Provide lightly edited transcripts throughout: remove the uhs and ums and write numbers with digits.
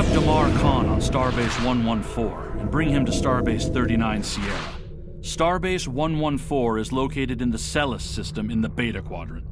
up Damar Khan on Starbase 114 and bring him to Starbase 39 Sierra. Starbase 114 is located in the Sela system in the Beta Quadrant.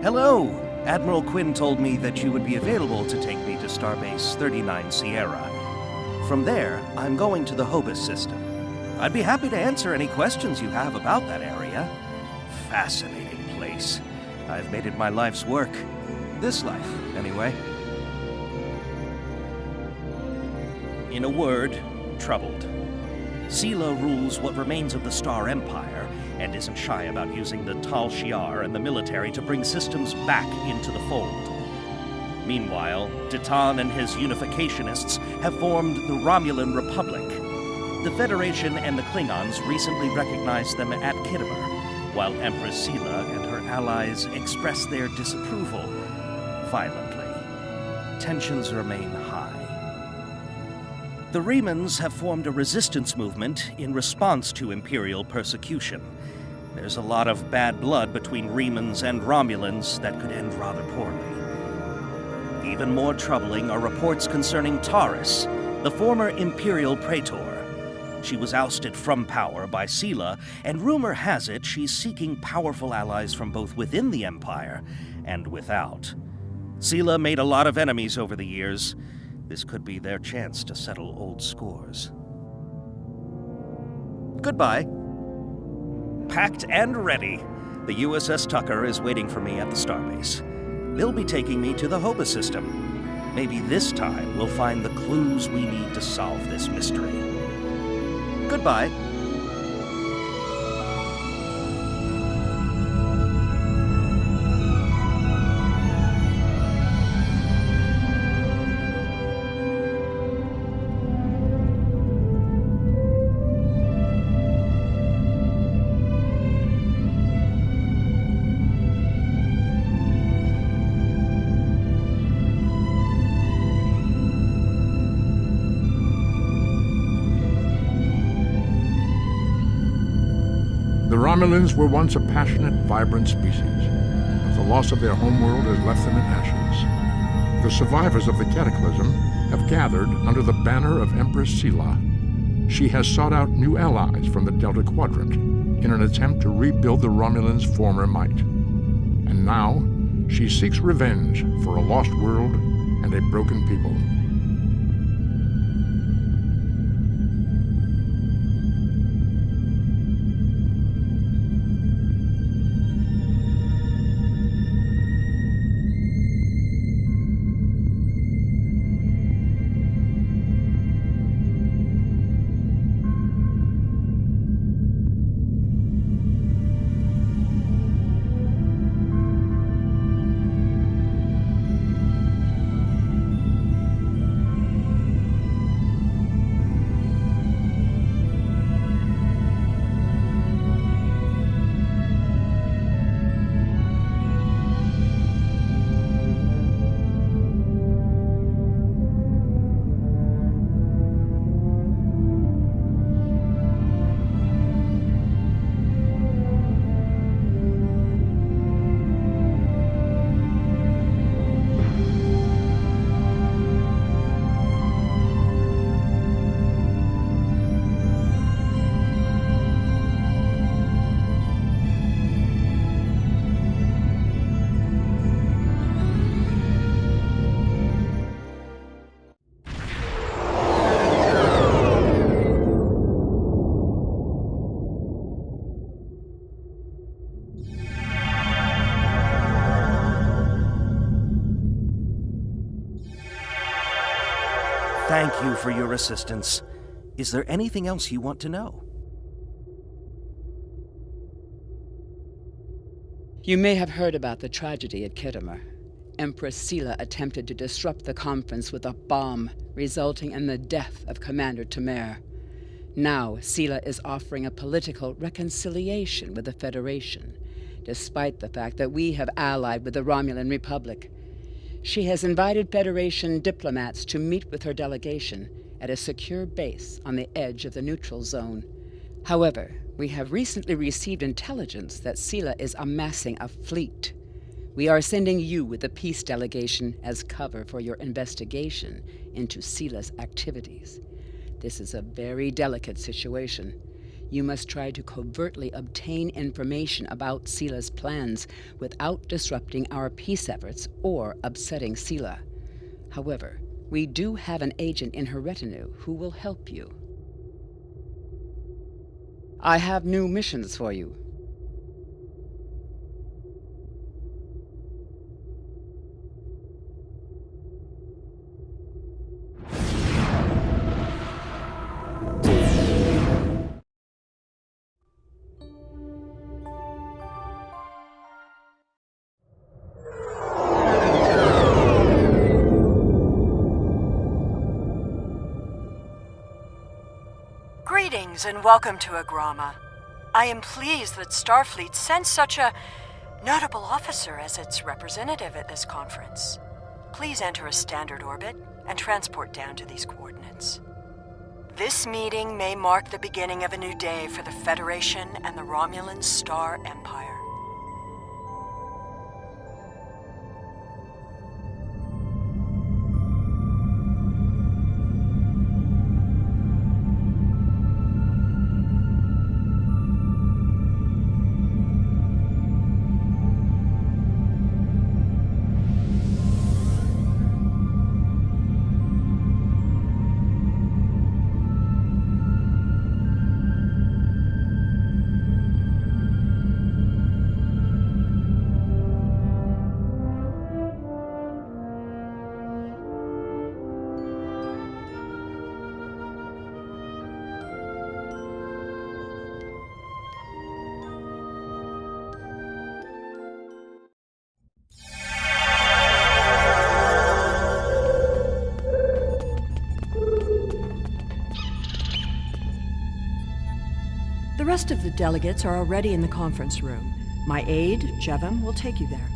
Hello! Admiral Quinn told me that you would be available to take me to Starbase 39 Sierra. From there, I'm going to the Hobus system. I'd be happy to answer any questions you have about that area. Fascinating place. I've made it my life's work. This life, anyway. In a word, troubled. Sela rules what remains of the Star Empire, and isn't shy about using the Tal Shiar and the military to bring systems back into the fold. Meanwhile, Titan and his unificationists have formed the Romulan Republic. The Federation and the Klingons recently recognized them at Kittimer, while Empress Sela and her allies express their disapproval violently. Tensions remain high. The Remans have formed a resistance movement in response to Imperial persecution. There's a lot of bad blood between Remans and Romulans that could end rather poorly. Even more troubling are reports concerning Taurus, the former Imperial Praetor. She was ousted from power by Sela, and rumor has it she's seeking powerful allies from both within the Empire and without. Sela made a lot of enemies over the years. This could be their chance to settle old scores. Goodbye. Packed and ready. The USS Tucker is waiting for me at the starbase. They'll be taking me to the Hobus system. Maybe this time we'll find the clues we need to solve this mystery. Goodbye. The Romulans were once a passionate, vibrant species, but the loss of their homeworld has left them in ashes. The survivors of the cataclysm have gathered under the banner of Empress Sela. She has sought out new allies from the Delta Quadrant in an attempt to rebuild the Romulans' former might. And now, she seeks revenge for a lost world and a broken people. you for your assistance. Is there anything else you want to know? You may have heard about the tragedy at Kittimer. Empress Sela attempted to disrupt the conference with a bomb, resulting in the death of Commander Temer. Now, Sela is offering a political reconciliation with the Federation, despite the fact that we have allied with the Romulan Republic. She has invited Federation diplomats to meet with her delegation at a secure base on the edge of the neutral zone. However, we have recently received intelligence that Sela is amassing a fleet. We are sending you with the peace delegation as cover for your investigation into Sela's activities. This is a very delicate situation. You must try to covertly obtain information about Sela's plans without disrupting our peace efforts or upsetting Sela. However, we do have an agent in her retinue who will help you. I have new missions for you. Greetings and welcome to Agrama. I am pleased that Starfleet sent such a notable officer as its representative at this conference. Please enter a standard orbit and transport down to these coordinates. This meeting may mark the beginning of a new day for the Federation and the Romulan Star Empire. The rest of the delegates are already in the conference room. My aide, Jevem, will take you there.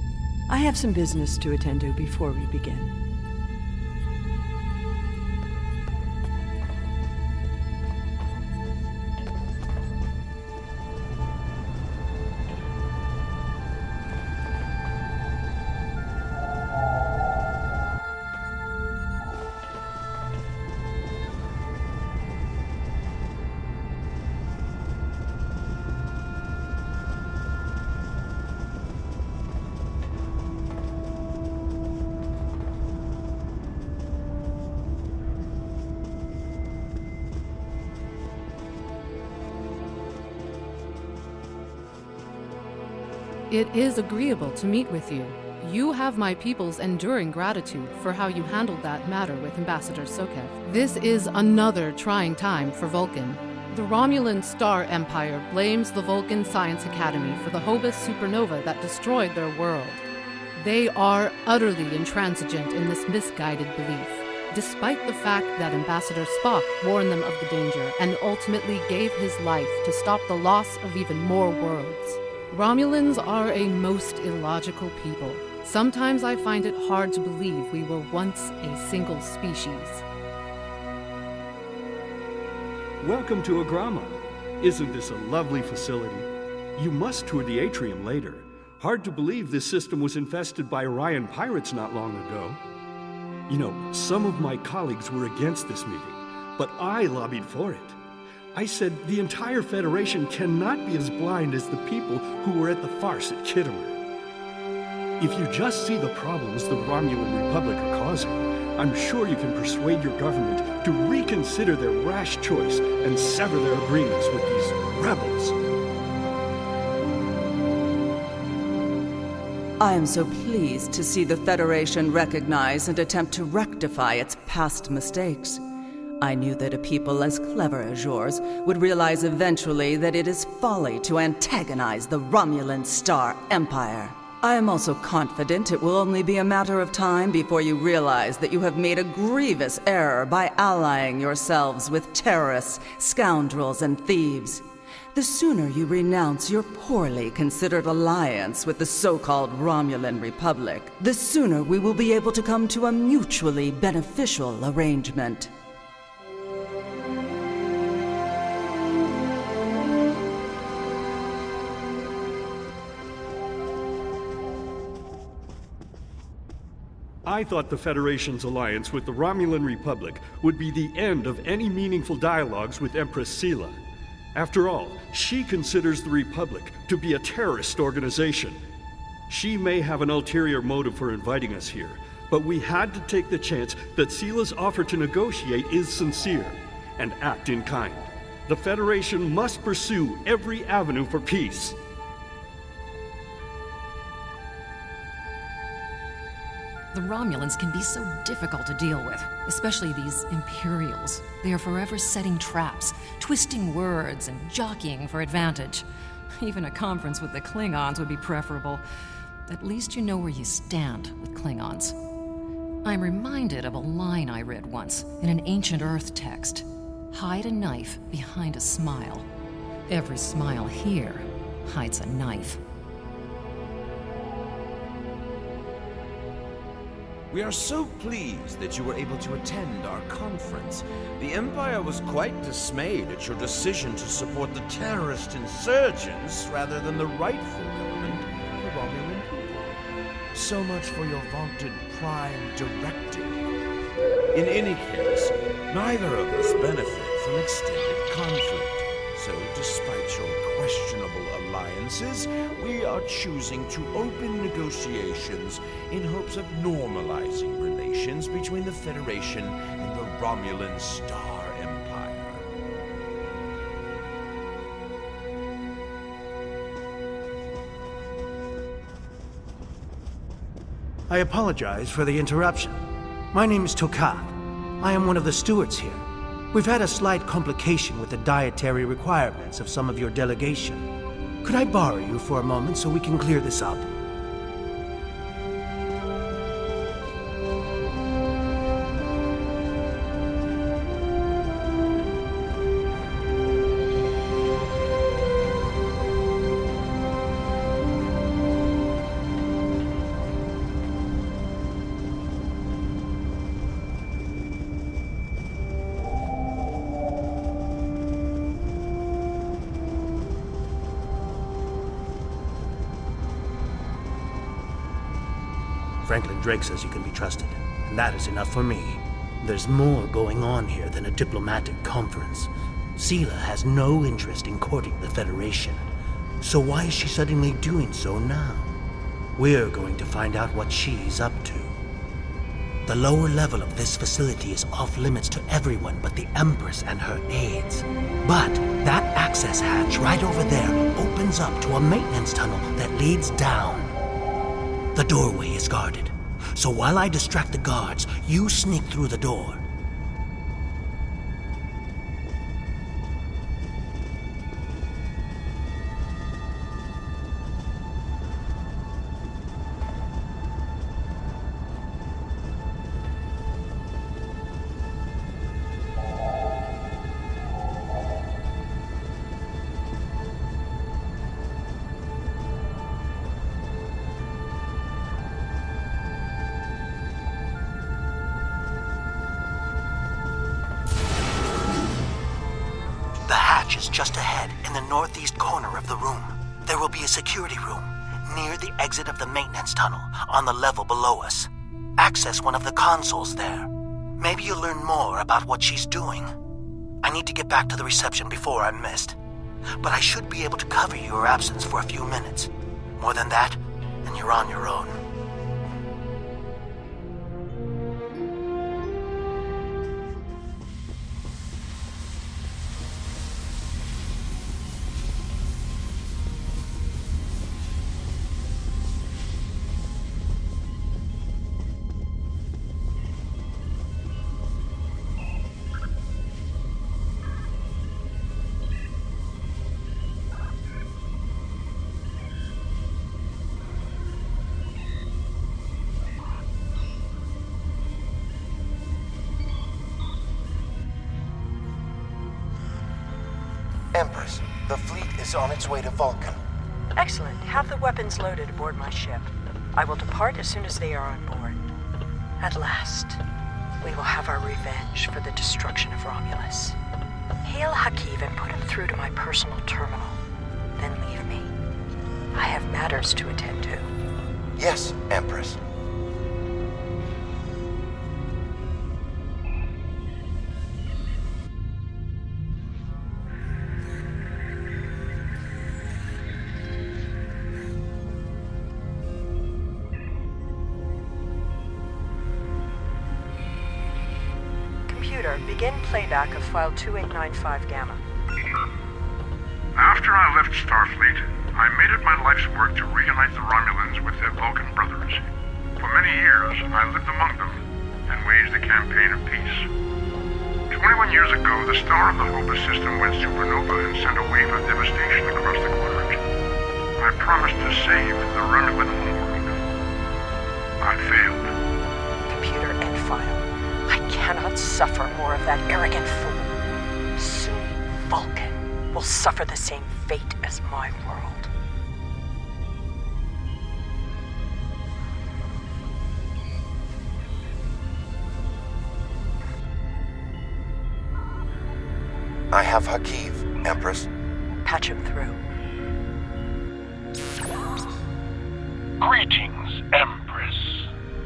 I have some business to attend to before we begin. It is agreeable to meet with you. You have my people's enduring gratitude for how you handled that matter with Ambassador Sokev. This is another trying time for Vulcan. The Romulan Star Empire blames the Vulcan Science Academy for the Hobus supernova that destroyed their world. They are utterly intransigent in this misguided belief, despite the fact that Ambassador Spock warned them of the danger and ultimately gave his life to stop the loss of even more worlds. Romulans are a most illogical people. Sometimes I find it hard to believe we were once a single species. Welcome to Agrama. Isn't this a lovely facility? You must tour the atrium later. Hard to believe this system was infested by Orion pirates not long ago. You know, some of my colleagues were against this meeting, but I lobbied for it. I said the entire Federation cannot be as blind as the people who were at the farce at Kittimer. If you just see the problems the Romulan Republic are causing, I'm sure you can persuade your government to reconsider their rash choice and sever their agreements with these rebels. I am so pleased to see the Federation recognize and attempt to rectify its past mistakes. I knew that a people as clever as yours would realize eventually that it is folly to antagonize the Romulan Star Empire. I am also confident it will only be a matter of time before you realize that you have made a grievous error by allying yourselves with terrorists, scoundrels, and thieves. The sooner you renounce your poorly considered alliance with the so-called Romulan Republic, the sooner we will be able to come to a mutually beneficial arrangement. I thought the Federation's alliance with the Romulan Republic would be the end of any meaningful dialogues with Empress Sela. After all, she considers the Republic to be a terrorist organization. She may have an ulterior motive for inviting us here, but we had to take the chance that Sela's offer to negotiate is sincere, and act in kind. The Federation must pursue every avenue for peace. The Romulans can be so difficult to deal with, especially these Imperials. They are forever setting traps, twisting words, and jockeying for advantage. Even a conference with the Klingons would be preferable. At least you know where you stand with Klingons. I'm reminded of a line I read once in an ancient Earth text. Hide a knife behind a smile. Every smile here hides a knife. We are so pleased that you were able to attend our conference. The Empire was quite dismayed at your decision to support the terrorist insurgents rather than the rightful government of the Romulan people. So much for your vaunted prime directive. In any case, neither of us benefit from extended conflict. So, despite your questionable alliances, we are choosing to open negotiations in hopes of normalizing relations between the Federation and the Romulan Star Empire. I apologize for the interruption. My name is Tokath. I am one of the stewards here. We've had a slight complication with the dietary requirements of some of your delegation. Could I borrow you for a moment so we can clear this up? Franklin Drake says you can be trusted, and that is enough for me. There's more going on here than a diplomatic conference. Sela has no interest in courting the Federation. So why is she suddenly doing so now? We're going to find out what she's up to. The lower level of this facility is off limits to everyone but the Empress and her aides. But that access hatch right over there opens up to a maintenance tunnel that leads down. The doorway is guarded, so while I distract the guards, you sneak through the door. Is just ahead in the northeast corner of the room. There will be a security room near the exit of the maintenance tunnel on the level below us. Access one of the consoles there. Maybe you'll learn more about what she's doing. I need to get back to the reception before I'm missed, but I should be able to cover your absence for a few minutes. More than that, and you're on your own. Empress, the fleet is on its way to Vulcan. Excellent. Have the weapons loaded aboard my ship. I will depart as soon as they are on board. At last, we will have our revenge for the destruction of Romulus. Hail Hakiv and put him through to my personal terminal. Then leave me. I have matters to attend to. Yes, Empress. Begin playback of file 2895 Gamma. After I left Starfleet, I made it my life's work to reunite the Romulans with their Vulcan brothers. For many years, I lived among them and waged a campaign of peace. 21 years ago, the Star of the Hopa system went supernova and sent a wave of devastation across the quadrant. I promised to save the Romulan homeworld. I failed. Computer end file. I cannot suffer more of that arrogant fool. Soon, Vulcan will suffer the same fate as my world. I have Hakiv, Empress. Patch him through. Greetings, Empress.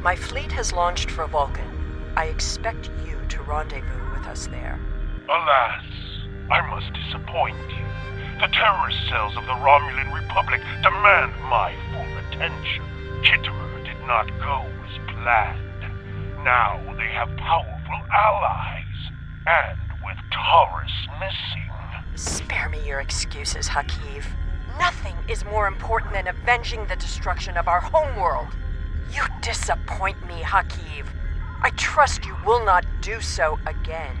My fleet has launched for Vulcan. I expect you to rendezvous with us there. Alas, I must disappoint you. The terrorist cells of the Romulan Republic demand my full attention. Kittimer did not go as planned. Now they have powerful allies, and with Taurus missing. Spare me your excuses, Hakiv. Nothing is more important than avenging the destruction of our homeworld. You disappoint me, Hakiv. I trust you will not do so again.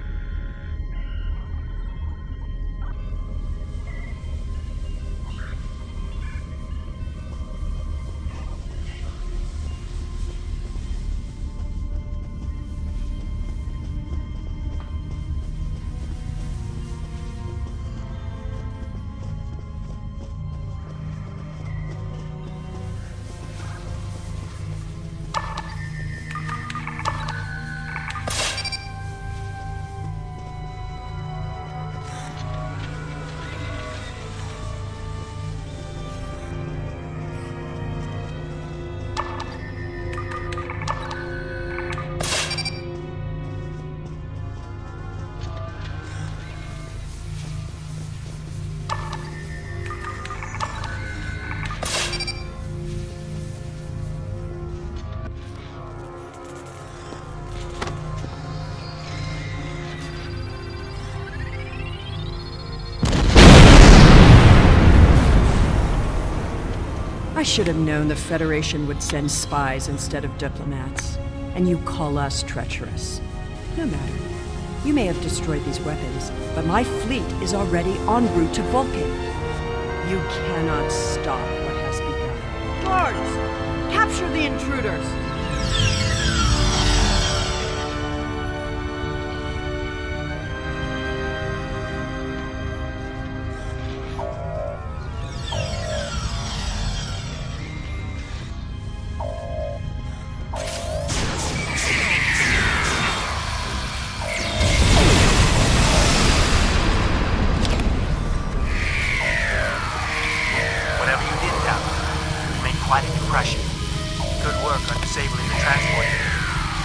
I should have known the Federation would send spies instead of diplomats. And you call us treacherous. No matter. You may have destroyed these weapons, but my fleet is already en route to Vulcan. You cannot stop what has begun. Guards! Capture the intruders! Quite an impression. Good work on disabling the transport.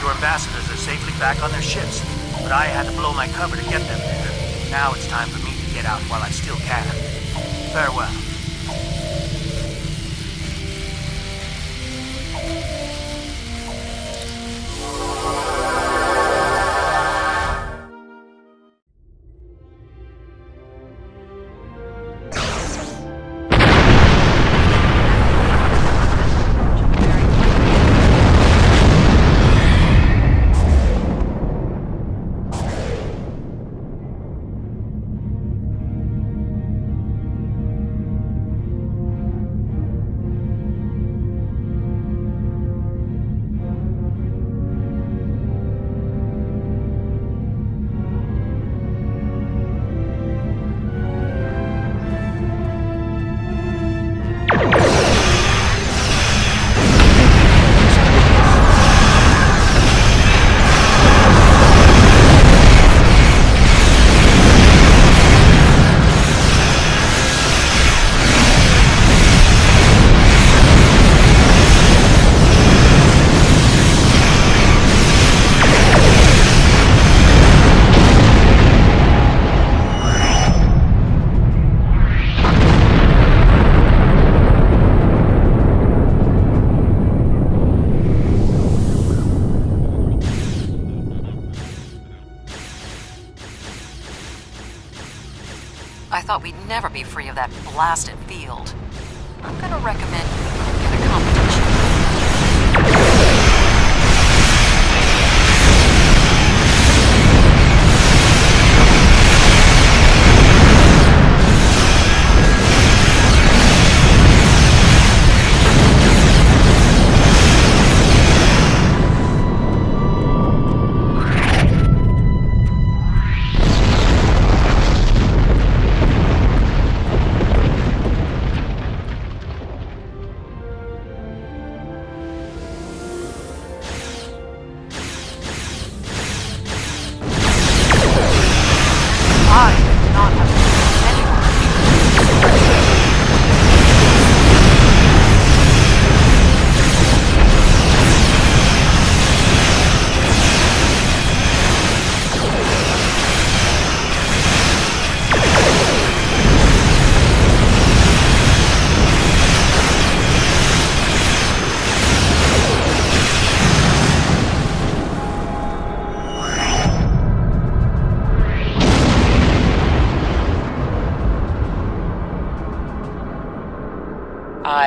Your ambassadors are safely back on their ships, but I had to blow my cover to get them there. Now it's time for me to get out while I still can. Farewell. I thought we'd never be free of that blasted field. I'm gonna recommend you get a competition.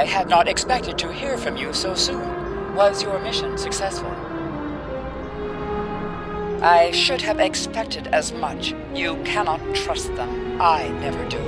I had not expected to hear from you so soon. Was your mission successful? I should have expected as much. You cannot trust them. I never do.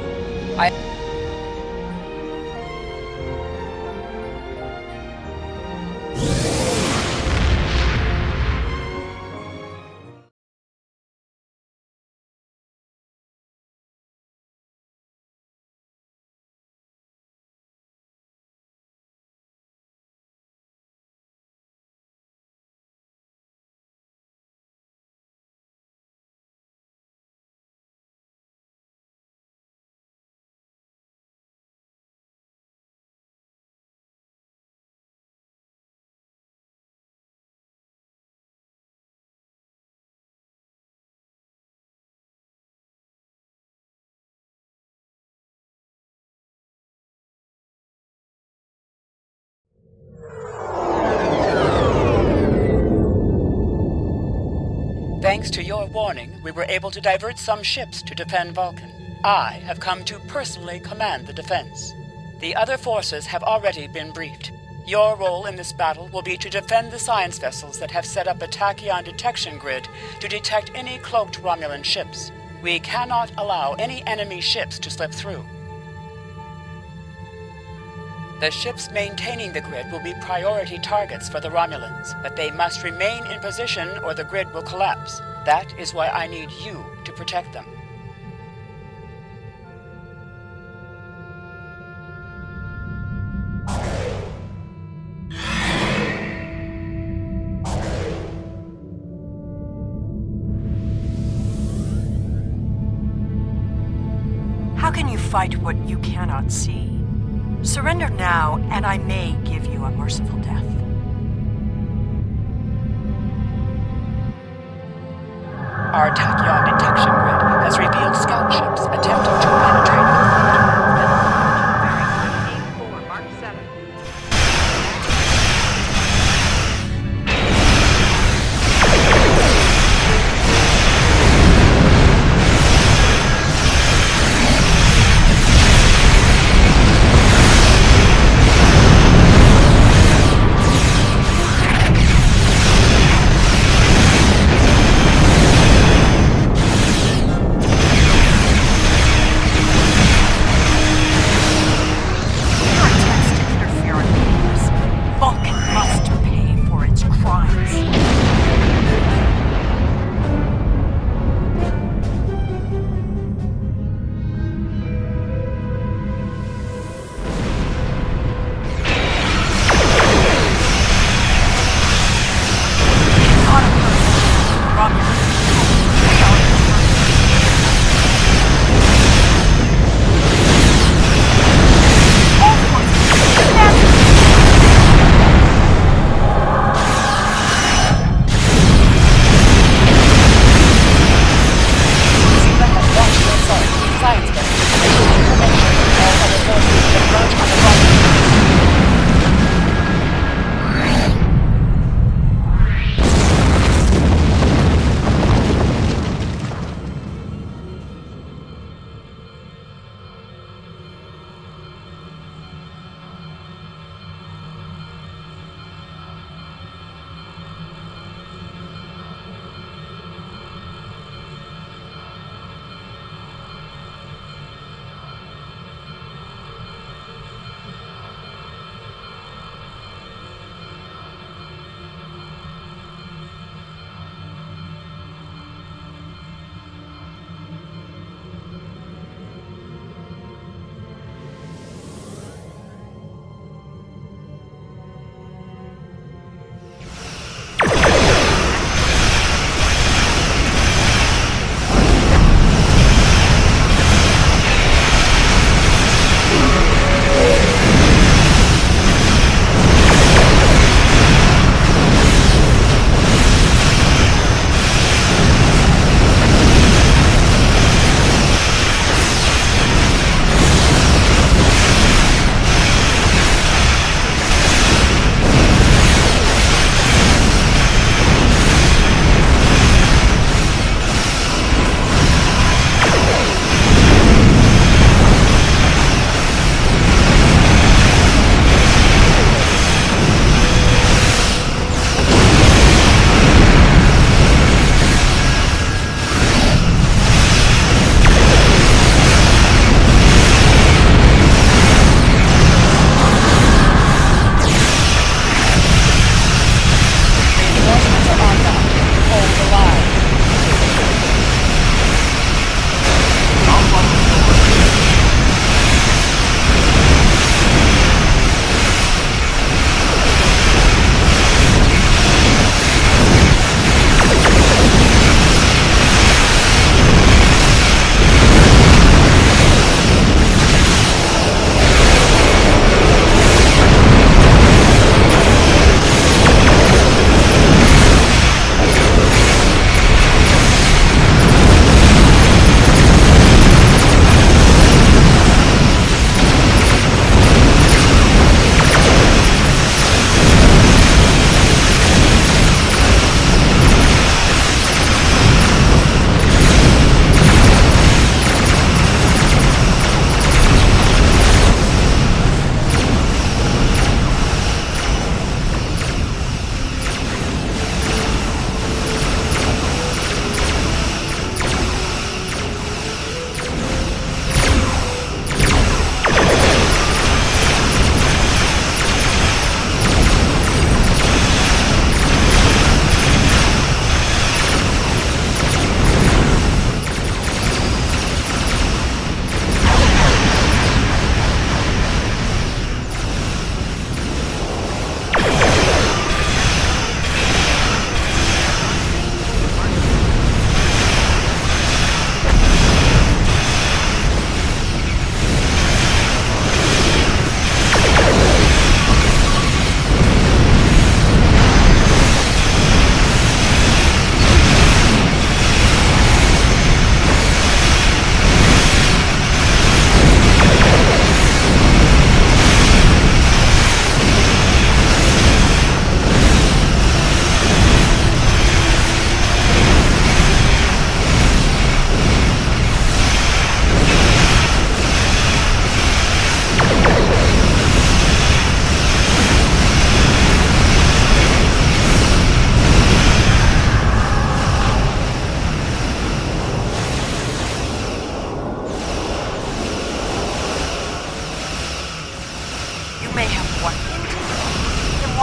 Thanks to your warning, we were able to divert some ships to defend Vulcan. I have come to personally command the defense. The other forces have already been briefed. Your role in this battle will be to defend the science vessels that have set up a tachyon detection grid to detect any cloaked Romulan ships. We cannot allow any enemy ships to slip through. The ships maintaining the grid will be priority targets for the Romulans, but they must remain in position or the grid will collapse. That is why I need you to protect them. How can you fight what you cannot see? Surrender now, and I may give you a merciful death. Our tachyon detection grid has revealed scout ships attempting to penetrate the grid. Mark 7.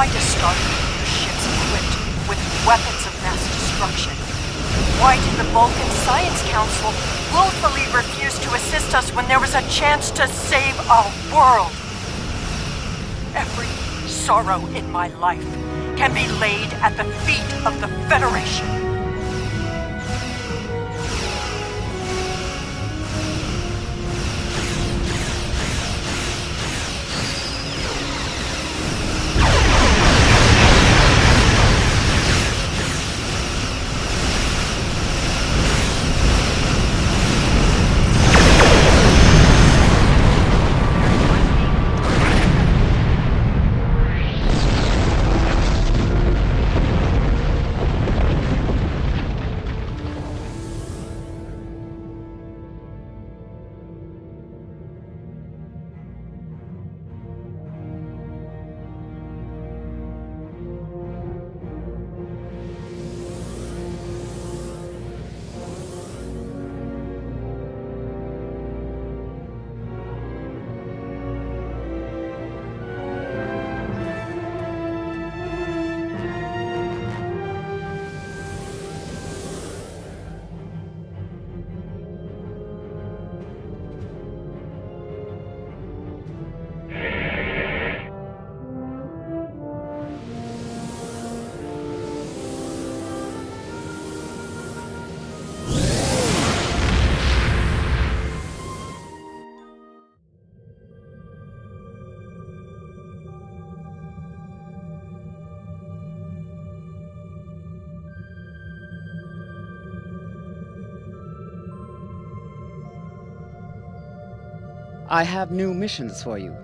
Why does Starfleet use ships equipped with weapons of mass destruction? Why did the Vulcan Science Council willfully refuse to assist us when there was a chance to save our world? Every sorrow in my life can be laid at the feet of the Federation. I have new missions for you.